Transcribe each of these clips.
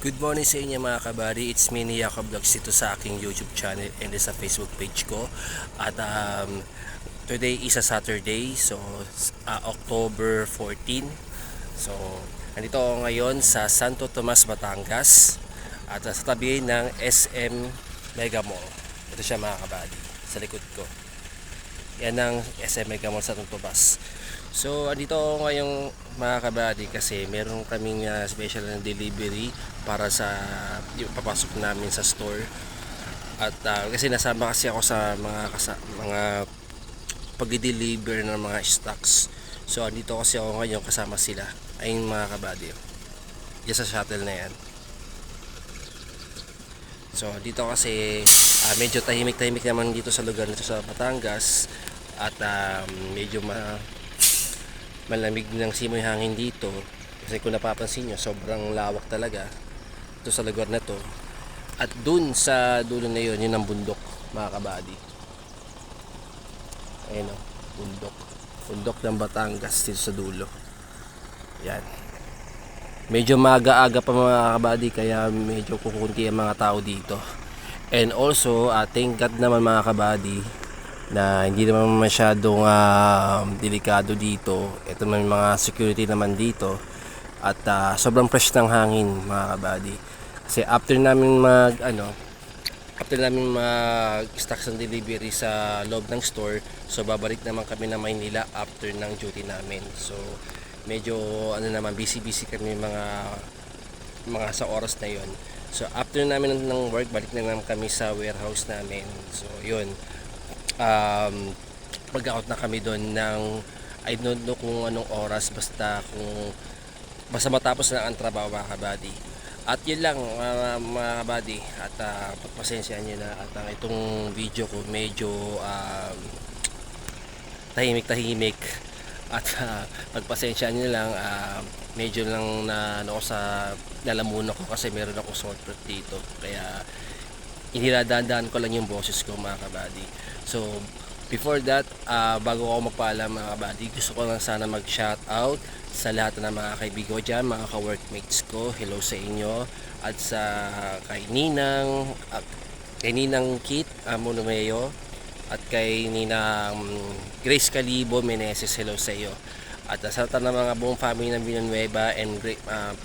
Good morning sa inyo mga kabady. It's me ni Jacob Vlogs dito sa aking YouTube channel and sa Facebook page ko. At today is a Saturday, so October 14. So nandito ako ngayon sa Santo Tomas, Batangas at sa tabi ng SM Mega Mall. Ito siya mga kabady, sa likod ko. Yan ang SM Mega Mall sa Santo Tomas. So andito ako ngayong mga kabady kasi meron kaming special na delivery para sa papasok namin sa store. At kasi nasama kasi ako sa mga pag-deliver ng mga stocks. So andito kasi ako ngayon kasama sila. Ayun mga kabady, diyan sa shuttle na yan. So dito kasi medyo tahimik-tahimik naman dito sa lugar nito sa Batangas. At medyo malamig ng simoy hangin dito kasi kung napapansin nyo sobrang lawak talaga ito sa lugar na to. At dun sa dulo na yun ang bundok mga kabady. Ayun o, bundok ng Batangas dito sa dulo. Yan, medyo maaga-aga pa mga kabady kaya medyo kukunti ang mga tao dito. And also thank God naman mga kabady na hindi naman masyadong delikado dito. Ito may mga security naman dito. At sobrang fresh ng hangin mga kabady. Kasi after namin mag stocks and delivery sa loob ng store, so babalik naman kami na Maynila after ng duty namin. So medyo busy kami mga sa oras na yon. So after namin ng work, balik na naman kami sa warehouse namin. So yun, pag-out na kami doon ng I don't know kung anong oras, basta matapos na ang trabaho mga kabady. At yun lang mga kabady, at pagpasensya nyo na at itong video ko medyo tahimik at pagpasensya nyo lang, medyo lang na sa lalamunan ko kasi meron akong sore throat dito, kaya iniladaan ko lang yung boses ko mga kabady. So before that, bago ako magpaalam mga kabady, gusto ko lang sana mag shout out sa lahat ng mga kaibigan ko dyan, mga ka-workmates ko. Hello sa inyo. At sa kay Ninang Kit Monomeo at kay Ninang Grace Calibo Meneses, hello sa iyo. At sa lahat ng mga buong family ng Villanueva and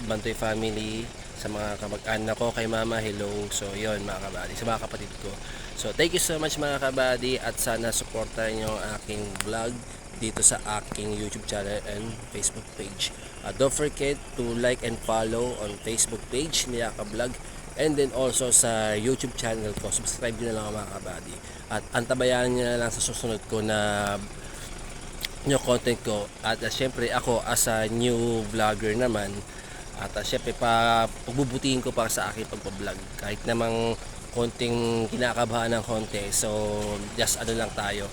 Bantoy family, sa mga kamag-anak ko, kay mama, hello. So yon mga kabady, sa mga kapatid ko. So thank you so much mga kabady, at sana supportan nyo ang aking vlog dito sa aking YouTube channel and Facebook page. Don't forget to like and follow on Facebook page ni Jacob Vlog, and then also sa YouTube channel ko. Subscribe nyo na lang mga kabady, at antabayan nyo na lang sa susunod ko na content ko. At syempre ako as a new vlogger naman, at syempre pagbubutihin ko para sa aking pagpa-vlog, kahit namang konting kinakabahan ng konti. So just lang tayo,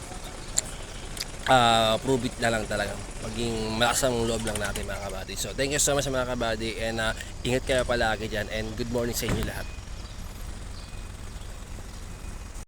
prove it na lang talaga, maging malakas ang loob lang natin mga kabady. So thank you so much mga kabady, and ingat kayo palagi dyan, and good morning sa inyo lahat.